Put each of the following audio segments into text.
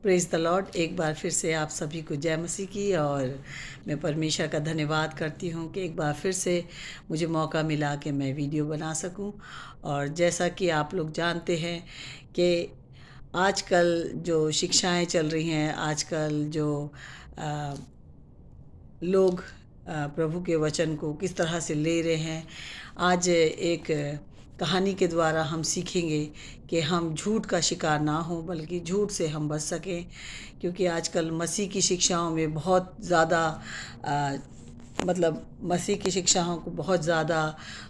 Praise the Lord. एक बार फिर से आप सभी को जय मसीह की। और मैं परमेश्वर का धन्यवाद करती हूँ कि एक बार फिर से मुझे मौका मिला कि मैं वीडियो बना सकूँ। और जैसा कि आप लोग जानते हैं कि आजकल जो शिक्षाएं चल रही हैं, आजकल जो अ, लोग प्रभु के वचन को किस तरह से ले रहे हैं, आज एक कहानी के द्वारा हम सीखेंगे कि हम झूठ का शिकार ना हों, बल्कि झूठ से हम बच सकें। क्योंकि आजकल मसीह की शिक्षाओं में बहुत ज़्यादा मसीह की शिक्षाओं को बहुत ज़्यादा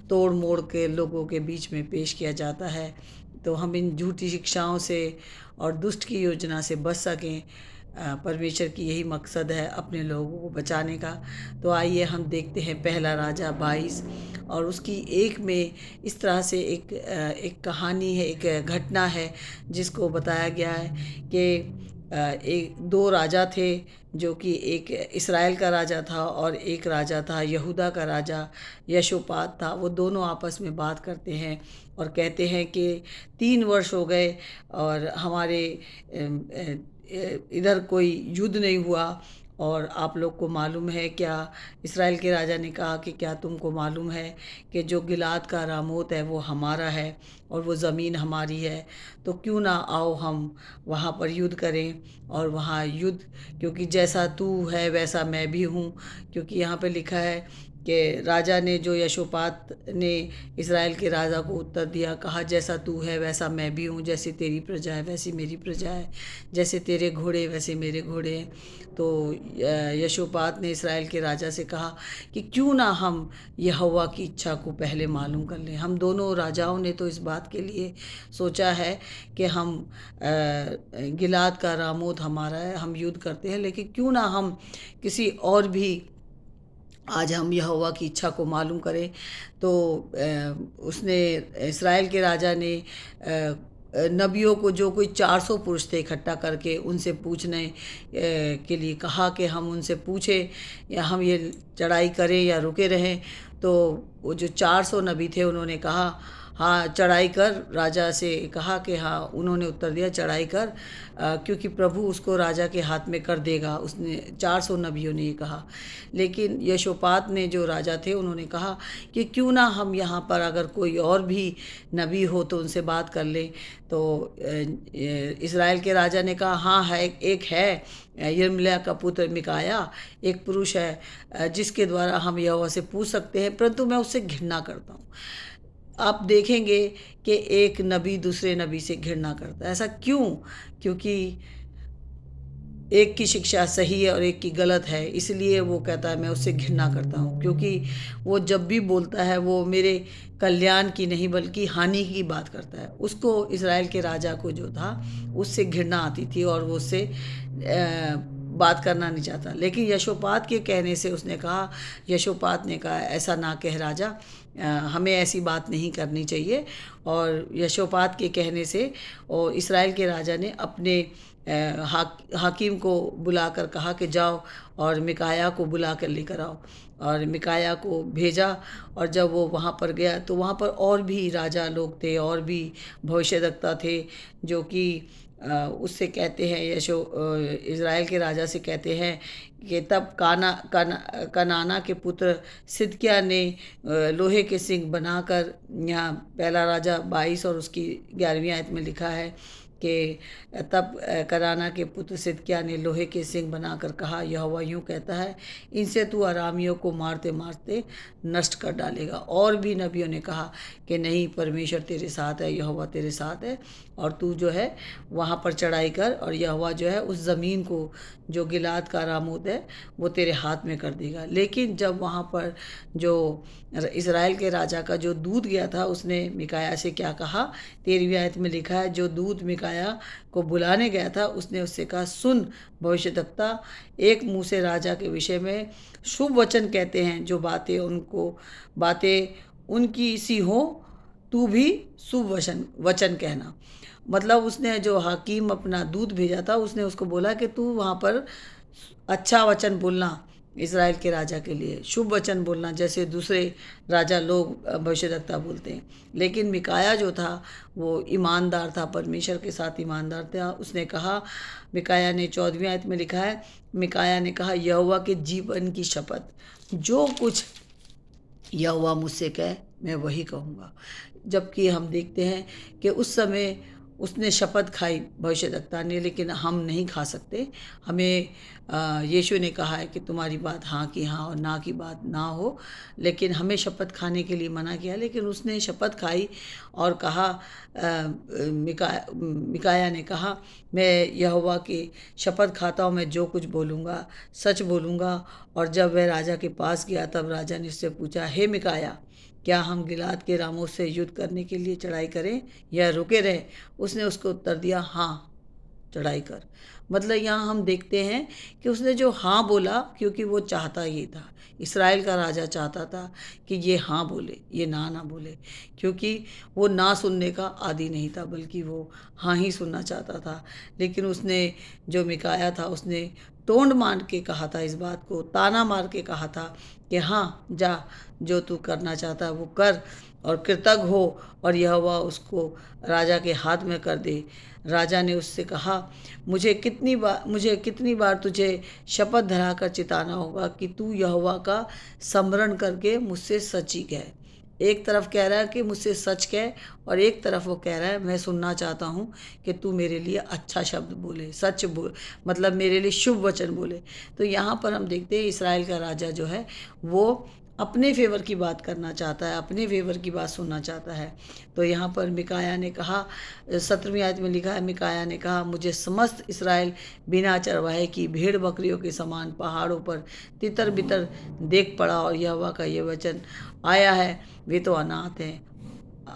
तोड़ मोड़ के लोगों के बीच में पेश किया जाता है। तो हम इन झूठी शिक्षाओं से और दुष्ट की योजना से बच सकें, परमेश्वर की यही मकसद है, अपने लोगों को बचाने का। तो आइए हम देखते हैं पहला राजा 22 और उसकी एक में इस तरह से एक कहानी है, एक घटना है जिसको बताया गया है कि एक दो राजा थे, जो कि एक इस्राएल का राजा था और एक राजा था यहूदा का राजा यशोपात था। वो दोनों आपस में बात करते हैं और कहते हैं कि 3 वर्ष हो गए और हमारे इधर कोई युद्ध नहीं हुआ। और आप लोग को मालूम है क्या? इस्राएल के राजा ने कहा कि क्या तुमको मालूम है कि जो गिलाद का रामोत है वो हमारा है और वो ज़मीन हमारी है। तो क्यों ना आओ हम वहाँ पर युद्ध करें। और वहाँ युद्ध, क्योंकि जैसा तू है वैसा मैं भी हूँ। क्योंकि यहाँ पे लिखा है कि राजा ने, जो यशोपात ने इस्राएल के राजा को उत्तर दिया, कहा जैसा तू है वैसा मैं भी हूँ, जैसे तेरी प्रजा है वैसी मेरी प्रजा है, जैसे तेरे घोड़े वैसे मेरे घोड़े हैं। तो यशोपात ने इस्राएल के राजा से कहा कि क्यों ना हम यहोवा की इच्छा को पहले मालूम कर लें। हम दोनों राजाओं ने तो इस बात के लिए सोचा है कि हम गिलाद का रामोत हमारा है, हम युद्ध करते हैं, लेकिन क्यों ना हम किसी और भी, आज हम यहोवा की इच्छा को मालूम करें। तो उसने, इस्राएल के राजा ने नबियों को, जो कोई 400 पुरुष थे, इकट्ठा करके उनसे पूछने के लिए कहा कि हम उनसे पूछें या हम ये चढ़ाई करें या रुके रहें। तो वो जो 400 नबी थे उन्होंने कहा हाँ चढ़ाई कर। राजा से कहा कि हाँ, उन्होंने उत्तर दिया चढ़ाई कर, क्योंकि प्रभु उसको राजा के हाथ में कर देगा। उसने 400 नबियों ने ये कहा। लेकिन यशोपात ने, जो राजा थे, उन्होंने कहा कि क्यों ना हम यहाँ पर अगर कोई और भी नबी हो तो उनसे बात कर लें। तो इस्राएल के राजा ने कहा हाँ है, एक है, यिर्मयाह का पुत्र मिकाया, एक पुरुष है जिसके द्वारा हम यहोवा से पूछ सकते हैं, परंतु मैं उससे घृणा करता हूँ। आप देखेंगे कि एक नबी दूसरे नबी से घृणा करता है। ऐसा क्यों? क्योंकि एक की शिक्षा सही है और एक की गलत है, इसलिए वो कहता है मैं उससे घृणा करता हूँ। क्योंकि वो जब भी बोलता है वो मेरे कल्याण की नहीं बल्कि हानि की बात करता है। उसको, इज़राइल के राजा को जो था, उससे घृणा आती थी और वो उससे बात करना नहीं चाहता। लेकिन यशोपात के कहने से उसने कहा, यशोपात ने कहा ऐसा ना कह राजा, हमें ऐसी बात नहीं करनी चाहिए। और यशोपात के कहने से और इस्राएल के राजा ने अपने हाकिम को बुलाकर कहा कि जाओ और मिकाया को बुला कर लेकर आओ। और मिकाया को भेजा। और जब वो वहाँ पर गया तो वहाँ पर और भी राजा लोग थे और भी भविष्यद्वक्ता थे, जो कि उससे कहते हैं, इज़राइल के राजा से कहते हैं कि तब कनाना के पुत्र सिदकिय्याह ने लोहे के सिंह बनाकर, यहाँ पहला राजा 22 और उसकी 11वीं आयत में लिखा है कि तब कनाना के पुत्र सिदकिय्याह ने लोहे के सिंह बनाकर कहा, यहोवा यूँ कहता है, इनसे तू अरामियों को मारते मारते नष्ट कर डालेगा। और भी नबियों ने कहा कि नहीं, परमेश्वर तेरे साथ है, यहोवा तेरे साथ है, और तू जो है वहाँ पर चढ़ाई कर, और यहोवा जो है उस ज़मीन को, जो गिलाद का रामोत है, वो तेरे हाथ में कर देगा। लेकिन जब वहाँ पर जो इज़राइल के राजा का जो दूत गया था, उसने मिकाया से क्या कहा, 13वीं आयत में लिखा है, जो दूत मिकाया को बुलाने गया था उसने उससे कहा, सुन भविष्यद्वक्ता एक मुँह से राजा के विषय में शुभ वचन कहते हैं, जो बातें उनकी सी हो, तू भी शुभ वचन कहना। मतलब उसने, जो हाकिम अपना दूत भेजा था, उसने उसको बोला कि तू वहाँ पर अच्छा वचन बोलना, इसराइल के राजा के लिए शुभ वचन बोलना, जैसे दूसरे राजा लोग भविष्यद्वक्ता बोलते हैं। लेकिन मिकाया जो था वो ईमानदार था, परमेश्वर के साथ ईमानदार था। उसने कहा, मिकाया ने 14वीं आयत में लिखा है, मिकाया ने कहा, यहोवा के जीवन की शपथ, जो कुछ यहोवा मुझसे कहे मैं वही कहूँगा। जबकि हम देखते हैं कि उस समय उसने शपथ खाई भविष्यद्वक्ता ने, लेकिन हम नहीं खा सकते। हमें यीशु ने कहा है कि तुम्हारी बात हाँ की हाँ और ना की बात ना हो, लेकिन हमें शपथ खाने के लिए मना किया। लेकिन उसने शपथ खाई और कहा, मिकाया ने कहा, मैं यहोवा की शपथ खाता हूँ, मैं जो कुछ बोलूँगा सच बोलूँगा। और जब वह राजा के पास गया तब राजा ने उससे पूछा, हे मिकाया, क्या हम गिलाद के रामों से युद्ध करने के लिए चढ़ाई करें या रुके रहें? उसने उसको उत्तर दिया, हाँ, चढ़ाई कर। मतलब यहाँ हम देखते हैं कि उसने जो हाँ बोला, क्योंकि वो चाहता ये था, इसराइल का राजा चाहता था कि ये हाँ बोले, ये ना बोले, क्योंकि वो ना सुनने का आदी नहीं था, बल्कि वो हाँ ही सुनना चाहता था। लेकिन उसने, जो मिकाया था, उसने टोंड मार के कहा था, इस बात को ताना मार के कहा था कि हाँ जा, जो तू करना चाहता है वो कर और कृतज्ञ हो, और यहोवा उसको राजा के हाथ में कर दे। राजा ने उससे कहा, मुझे कितनी बार तुझे शपथ धराकर चिताना होगा कि तू यहोवा का स्मरण करके मुझसे सच ही कह। एक तरफ कह रहा है कि मुझसे सच कह, और एक तरफ वो कह रहा है, मैं सुनना चाहता हूँ कि तू मेरे लिए अच्छा शब्द बोले, सच बोल, मतलब मेरे लिए शुभ वचन बोले। तो यहाँ पर हम देखते हैं इसराइल का राजा जो है वो अपने फेवर की बात करना चाहता है, अपने फेवर की बात सुनना चाहता है। तो यहाँ पर मिकाया ने कहा, 17वीं आयत में लिखा है, मिकाया ने कहा, मुझे समस्त इसराइल बिना चरवाहे की भेड़ बकरियों के समान पहाड़ों पर तितर बितर देख पड़ा, और यहोवा का ये वचन आया है, वे तो अनाथ हैं,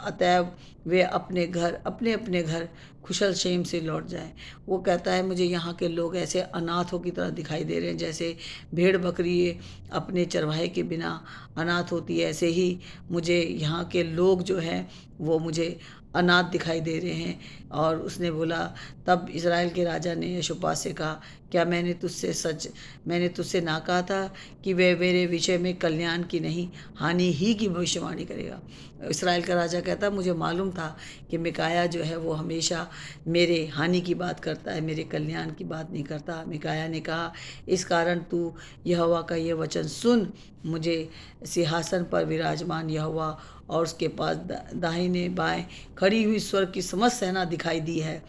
अतएव वे अपने अपने घर कुशल क्षेम से लौट जाएं। वो कहता है, मुझे यहाँ के लोग ऐसे अनाथों की तरह दिखाई दे रहे हैं, जैसे भेड़ बकरी अपने चरवाहे के बिना अनाथ होती है, ऐसे ही मुझे यहाँ के लोग जो हैं वो मुझे अनाथ दिखाई दे रहे हैं। और उसने बोला, तब इज़राइल के राजा ने यहोशापात से कहा, क्या मैंने तुझसे ना कहा था कि वह मेरे विषय में कल्याण की नहीं हानि ही की भविष्यवाणी करेगा। इस्राएल का राजा कहता, मुझे मालूम था कि मिकाया जो है वो हमेशा मेरे हानि की बात करता है, मेरे कल्याण की बात नहीं करता। मिकाया ने कहा, इस कारण तू यहोवा का ये वचन सुन, मुझे सिंहासन पर विराजमान यहोवा और उसके पास दाहिने बाएं खड़ी हुई स्वर्ग की समस्त सेना दिखाई दी है।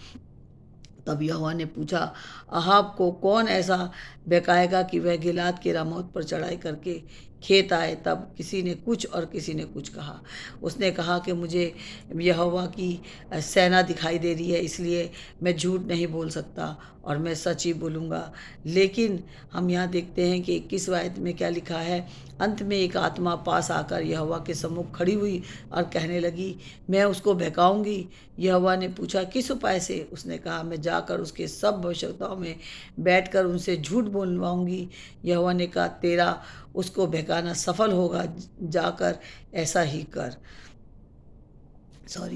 तब यहोवा ने पूछा, अहाब को कौन ऐसा बहकाएगा कि वह गिलाद के रामोत पर चढ़ाई करके खेत आए? तब किसी ने कुछ और किसी ने कुछ कहा। उसने कहा कि मुझे यहोवा की सेना दिखाई दे रही है, इसलिए मैं झूठ नहीं बोल सकता और मैं सच ही बोलूँगा। लेकिन हम यहाँ देखते हैं कि 21 आयत में क्या लिखा है, अंत में एक आत्मा पास आकर यहोवा के सम्मुख खड़ी हुई और कहने लगी, मैं उसको बहकाऊंगी। यहोवा ने पूछा, किस उपाय से? उसने कहा, मैं जाकर उसके सब भविष्यद्वक्ताओं में बैठकर उनसे झूठ बोलवाऊंगी। यहोवा ने कहा, तेरा उसको बहकाना सफल होगा, जाकर ऐसा ही कर।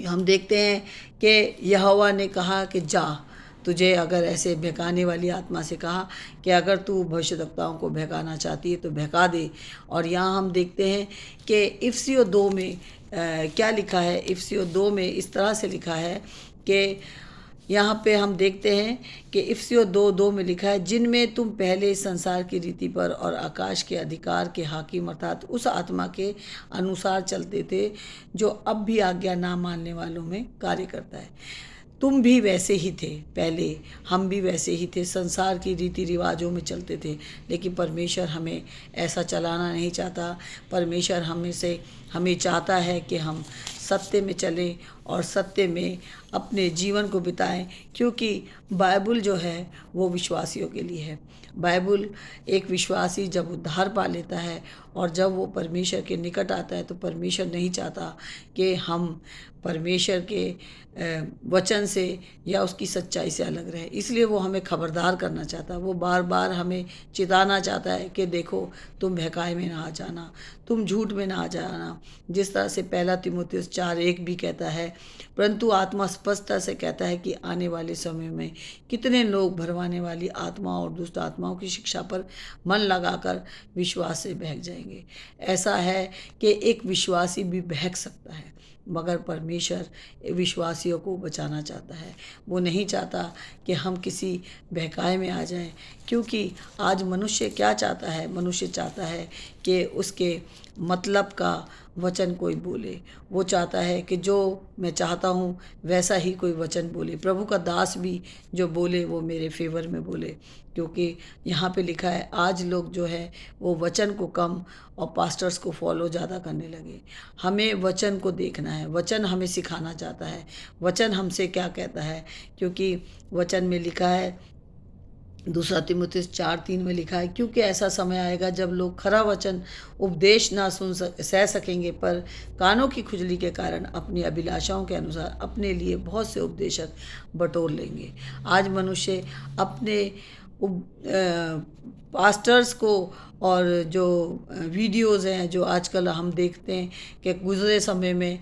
हम देखते हैं कि यहोवा ने कहा कि जा, तुझे अगर ऐसे बहकाने वाली आत्मा से कहा कि अगर तू भविष्यद्वक्ताओं को बहकाना चाहती है तो बहका दे। और यहाँ हम देखते हैं कि इफिसियों 2 में क्या लिखा है। इफिसियों 2 में इस तरह से लिखा है कि यहाँ पे हम देखते हैं कि इफिसियों 2:2 में लिखा है, जिनमें तुम पहले संसार की रीति पर और आकाश के अधिकार के हाकिम अर्थात उस आत्मा के अनुसार चलते थे जो अब भी आज्ञा ना मानने वालों में कार्य करता है। तुम भी वैसे ही थे, पहले हम भी वैसे ही थे, संसार की रीति रिवाजों में चलते थे। लेकिन परमेश्वर हमें ऐसा चलाना नहीं चाहता। परमेश्वर हमें चाहता है कि हम सत्य में चलें और सत्य में अपने जीवन को बिताएं, क्योंकि बाइबल जो है वो विश्वासियों के लिए है। बाइबल एक विश्वासी जब उद्धार पा लेता है और जब वो परमेश्वर के निकट आता है, तो परमेश्वर नहीं चाहता कि हम परमेश्वर के वचन से या उसकी सच्चाई से अलग रहे। इसलिए वो हमें खबरदार करना चाहता है। वो बार बार हमें चिताना चाहता है कि देखो, तुम बहकाए में ना आ जाना, तुम झूठ में ना आ जाना। जिस तरह से 1 तीमुथियुस 4:1 भी कहता है, परंतु आत्मा स्पष्टता से कहता है कि आने वाले समय में कितने लोग भरमाने वाली आत्मा और दुष्ट आत्माओं की शिक्षा पर मन लगाकर विश्वास से बहक जाएंगे। ऐसा है कि एक विश्वासी भी बहक सकता है, मगर परमेश्वर विश्वासियों को बचाना चाहता है। वो नहीं चाहता कि हम किसी बहकाए में आ जाएं, क्योंकि आज मनुष्य क्या चाहता है? मनुष्य चाहता है कि उसके मतलब का वचन कोई बोले। वो चाहता है कि जो मैं चाहता हूँ वैसा ही कोई वचन बोले। प्रभु का दास भी जो बोले वो मेरे फेवर में बोले, क्योंकि यहाँ पे लिखा है आज लोग जो है वो वचन को कम और पास्टर्स को फॉलो ज़्यादा करने लगे। हमें वचन को देखना है, वचन हमें सिखाना चाहता है, वचन हमसे क्या कहता है, क्योंकि वचन में लिखा है, 2 तीमुथियुस 4:3 में लिखा है, क्योंकि ऐसा समय आएगा जब लोग खरा वचन उपदेश ना सह सकेंगे, पर कानों की खुजली के कारण अपनी अभिलाषाओं के अनुसार अपने लिए बहुत से उपदेशक बटोर लेंगे। आज मनुष्य अपने पास्टर्स को और जो वीडियोज़ हैं जो आजकल हम देखते हैं कि गुज़रे समय में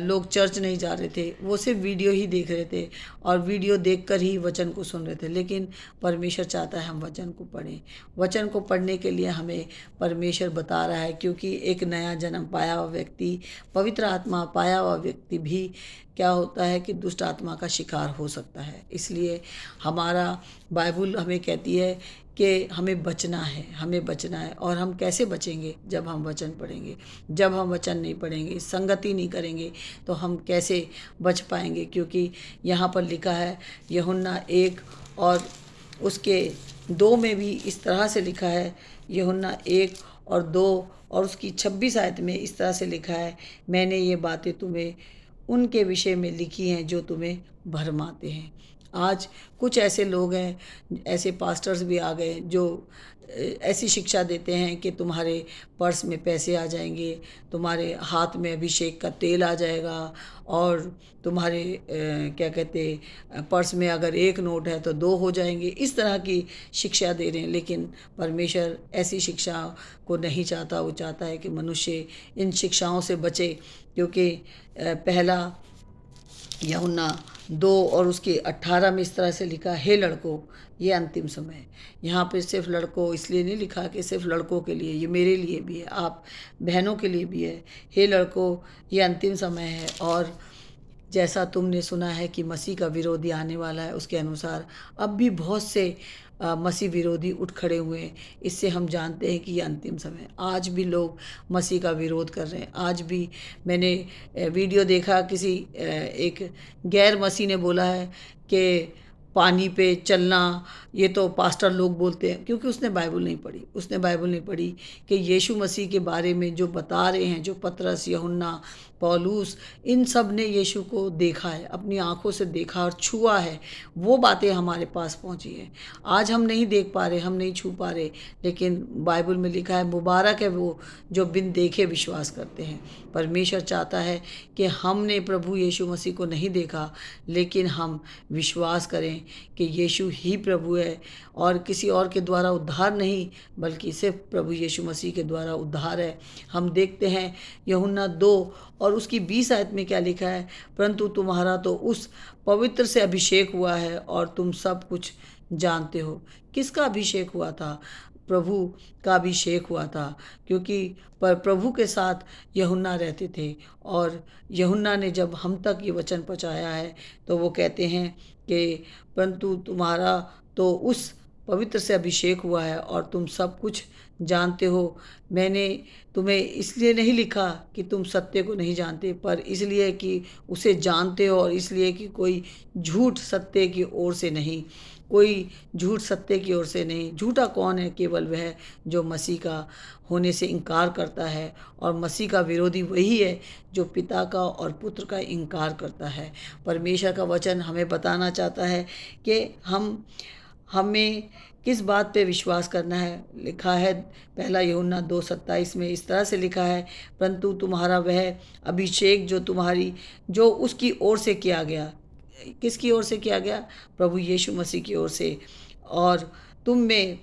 लोग चर्च नहीं जा रहे थे, वो सिर्फ वीडियो ही देख रहे थे और वीडियो देखकर ही वचन को सुन रहे थे। लेकिन परमेश्वर चाहता है हम वचन को पढ़ें। वचन को पढ़ने के लिए हमें परमेश्वर बता रहा है, क्योंकि एक नया जन्म पाया हुआ व्यक्ति, पवित्र आत्मा पाया हुआ व्यक्ति भी क्या होता है कि दुष्ट आत्मा का शिकार हो सकता है। इसलिए हमारा बाइबल हमें कहती है कि हमें बचना है, हमें बचना है। और हम कैसे बचेंगे? जब हम वचन पढ़ेंगे। जब हम वचन नहीं पढ़ेंगे, संगति नहीं करेंगे, तो हम कैसे बच पाएंगे? क्योंकि यहाँ पर लिखा है यूहन्ना 1 और उसके 2 में भी इस तरह से लिखा है। यूहन्ना 1 और 2 और उसकी 26 आयत में इस तरह से लिखा है, मैंने ये बातें तुम्हें उनके विषय में लिखी हैं जो तुम्हें भरमाते हैं। आज कुछ ऐसे लोग हैं, ऐसे पास्टर्स भी आ गए जो ऐसी शिक्षा देते हैं कि तुम्हारे पर्स में पैसे आ जाएंगे, तुम्हारे हाथ में अभिषेक का तेल आ जाएगा और तुम्हारे क्या कहते पर्स में अगर 1 नोट है तो 2 हो जाएंगे। इस तरह की शिक्षा दे रहे हैं। लेकिन परमेश्वर ऐसी शिक्षा को नहीं चाहता। वो चाहता है कि मनुष्य इन शिक्षाओं से बचे, क्योंकि पहला यूहन्ना 2 और उसके 18 में इस तरह से लिखा, हे लड़कों ये अंतिम समय है। यहाँ पे सिर्फ लड़कों इसलिए नहीं लिखा कि सिर्फ लड़कों के लिए, ये मेरे लिए भी है, आप बहनों के लिए भी है। हे लड़कों ये अंतिम समय है, और जैसा तुमने सुना है कि मसीह का विरोधी आने वाला है, उसके अनुसार अब भी बहुत से मसीह विरोधी उठ खड़े हुए हैं। इससे हम जानते हैं कि ये अंतिम समय है। आज भी लोग मसीह का विरोध कर रहे हैं। आज भी मैंने वीडियो देखा, किसी एक गैर मसीह ने बोला है कि पानी पे चलना ये तो पास्टर लोग बोलते हैं, क्योंकि उसने बाइबल नहीं पढ़ी। उसने बाइबल नहीं पढ़ी कि यीशु मसीह के बारे में जो बता रहे हैं, जो पतरस, यूहन्ना, पौलुस, इन सब ने यीशु को देखा है, अपनी आंखों से देखा और छुआ है। वो बातें हमारे पास पहुंची हैं। आज हम नहीं देख पा रहे, हम नहीं छू पा रहे, लेकिन बाइबल में लिखा है मुबारक है वो जो बिन देखे विश्वास करते हैं। परमेश्वर चाहता है कि हमने प्रभु यीशु मसीह को नहीं देखा, लेकिन हम विश्वास करें कि यीशु ही प्रभु है और किसी और के द्वारा उद्धार नहीं, बल्कि सिर्फ प्रभु यीशु मसीह के द्वारा उद्धार है। हम देखते हैं यूहन्ना 2 और उसकी 20 आयत में क्या लिखा है, परंतु तुम्हारा तो उस पवित्र से अभिषेक हुआ है और तुम सब कुछ जानते हो। किसका अभिषेक हुआ था? प्रभु का अभिषेक हुआ था, क्योंकि पर प्रभु के साथ यूहन्ना रहते थे। और यूहन्ना ने जब हम तक ये वचन पहुँचाया है तो वो कहते हैं कि परंतु तुम्हारा तो उस पवित्र से अभिषेक हुआ है और तुम सब कुछ जानते हो। मैंने तुम्हें इसलिए नहीं लिखा कि तुम सत्य को नहीं जानते, पर इसलिए कि उसे जानते हो, और इसलिए कि कोई झूठ सत्य की ओर से नहीं, कोई झूठ सत्य की ओर से नहीं। झूठा कौन है? केवल वह जो मसीह का होने से इनकार करता है, और मसीह का विरोधी वही है जो पिता का और पुत्र का इनकार करता है। परमेश्वर का वचन हमें बताना चाहता है कि हमें किस बात पे विश्वास करना है। लिखा है पहला यूहन्ना 2:27 में इस तरह से लिखा है, परंतु तुम्हारा वह अभिषेक जो उसकी ओर से किया गया। किसकी ओर से किया गया? प्रभु यीशु मसीह की ओर से। और तुम में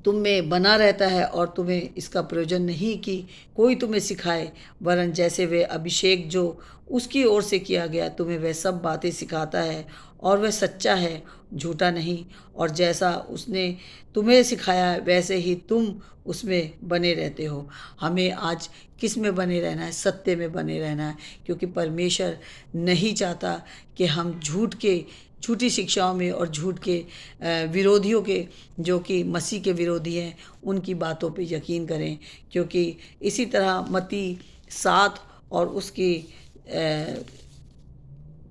तुम में बना रहता है और तुम्हें इसका प्रयोजन नहीं कि कोई तुम्हें सिखाए, वरन जैसे वे अभिषेक जो उसकी ओर से किया गया तुम्हें वह सब बातें सिखाता है, और वह सच्चा है, झूठा नहीं। और जैसा उसने तुम्हें सिखाया है वैसे ही तुम उसमें बने रहते हो। हमें आज किस में बने रहना है? सत्य में बने रहना है, क्योंकि परमेश्वर नहीं चाहता कि हम झूठी शिक्षाओं में और झूठ के विरोधियों के, जो कि मसीह के विरोधी हैं, उनकी बातों पे यकीन करें। क्योंकि इसी तरह मत्ती 7 और उसकी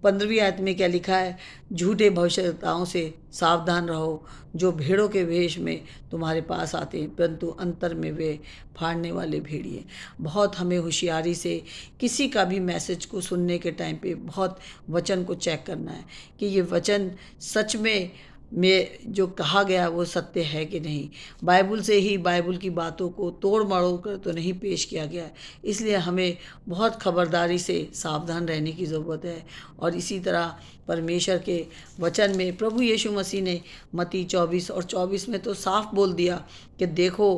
15वीं आयत में क्या लिखा है? झूठे भविष्यद्वक्ताओं से सावधान रहो, जो भेड़ों के वेश में तुम्हारे पास आते हैं, परंतु अंतर में वे फाड़ने वाले भेड़िए। बहुत हमें होशियारी से किसी का भी मैसेज को सुनने के टाइम पे बहुत वचन को चेक करना है कि ये वचन सच में जो कहा गया वो सत्य है कि नहीं। बाइबल से ही बाइबल की बातों को तोड़ मरोड़ कर तो नहीं पेश किया गया है। इसलिए हमें बहुत खबरदारी से सावधान रहने की ज़रूरत है। और इसी तरह परमेश्वर के वचन में प्रभु यीशु मसीह ने मत्ती 24 और 24 में तो साफ बोल दिया कि देखो,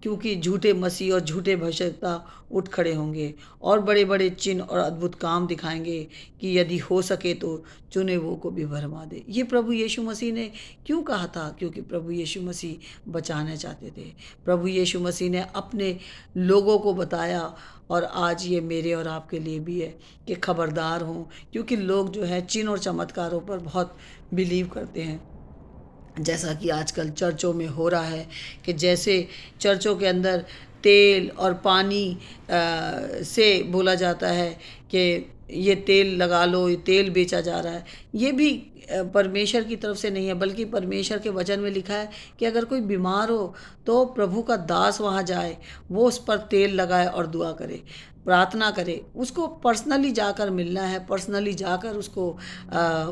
क्योंकि झूठे मसीह और झूठे भविष्यद्वक्ता उठ खड़े होंगे और बड़े बड़े चिन्ह और अद्भुत काम दिखाएंगे कि यदि हो सके तो चुने वो को भी भरमा दे। ये प्रभु यीशु मसीह ने क्यों कहा था? क्योंकि प्रभु यीशु मसीह बचाना चाहते थे। प्रभु यीशु मसीह ने अपने लोगों को बताया, और आज ये मेरे और आपके लिए भी है कि खबरदार हों, क्योंकि लोग जो है चिन्ह और चमत्कारों पर बहुत बिलीव करते हैं। जैसा कि आजकल चर्चों में हो रहा है कि जैसे चर्चों के अंदर तेल और पानी से बोला जाता है कि ये तेल लगा लो, ये तेल बेचा जा रहा है। ये भी परमेश्वर की तरफ से नहीं है, बल्कि परमेश्वर के वचन में लिखा है कि अगर कोई बीमार हो तो प्रभु का दास वहाँ जाए, वो उस पर तेल लगाए और दुआ करे, प्रार्थना करे। उसको पर्सनली जाकर मिलना है, पर्सनली जाकर उसको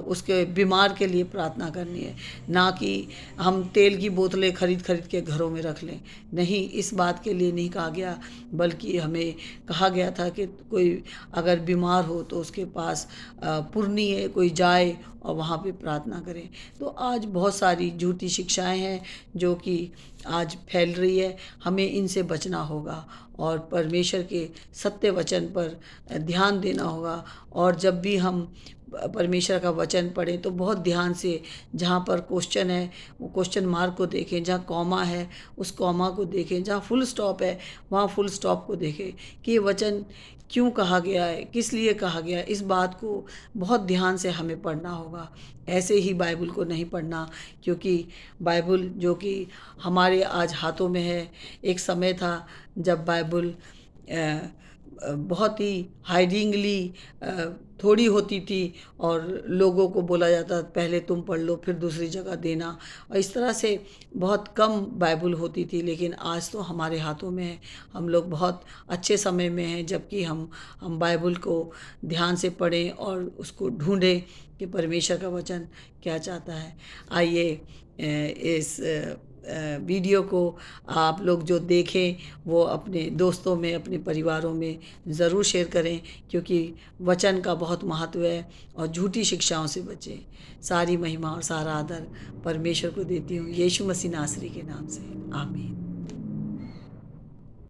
उसके बीमार के लिए प्रार्थना करनी है, ना कि हम तेल की बोतलें खरीद खरीद के घरों में रख लें। नहीं, इस बात के लिए नहीं कहा गया, बल्कि हमें कहा गया था कि कोई अगर बीमार हो तो उसके पास पुरनी है, कोई जाए और वहाँ पे प्रार्थना करें। तो आज बहुत सारी झूठी शिक्षाएं हैं जो कि आज फैल रही है। हमें इनसे बचना होगा और परमेश्वर के सत्य वचन पर ध्यान देना होगा। और जब भी हम परमेश्वर का वचन पढ़ें तो बहुत ध्यान से, जहाँ पर क्वेश्चन है वो क्वेश्चन मार्क को देखें, जहाँ कॉमा है उस कॉमा को देखें, जहाँ फुल स्टॉप है वहाँ फुल स्टॉप को देखें कि ये वचन क्यों कहा गया है, किस लिए कहा गया है। इस बात को बहुत ध्यान से हमें पढ़ना होगा। ऐसे ही बाइबल को नहीं पढ़ना, क्योंकि बाइबल जो कि हमारे आज हाथों में है, एक समय था जब बाइबल बहुत ही हाइडिंगली थोड़ी होती थी और लोगों को बोला जाता पहले तुम पढ़ लो फिर दूसरी जगह देना, और इस तरह से बहुत कम बाइबल होती थी। लेकिन आज तो हमारे हाथों में है, हम लोग बहुत अच्छे समय में हैं जबकि हम बाइबल को ध्यान से पढ़ें और उसको ढूंढें कि परमेश्वर का वचन क्या चाहता है। आइए इस वीडियो को आप लोग जो देखें वो अपने दोस्तों में, अपने परिवारों में ज़रूर शेयर करें, क्योंकि वचन का बहुत महत्व है। और झूठी शिक्षाओं से बचें। सारी महिमा और सारा आदर परमेश्वर को देती हूँ, यीशु मसीह नासरी के नाम से, आमीन।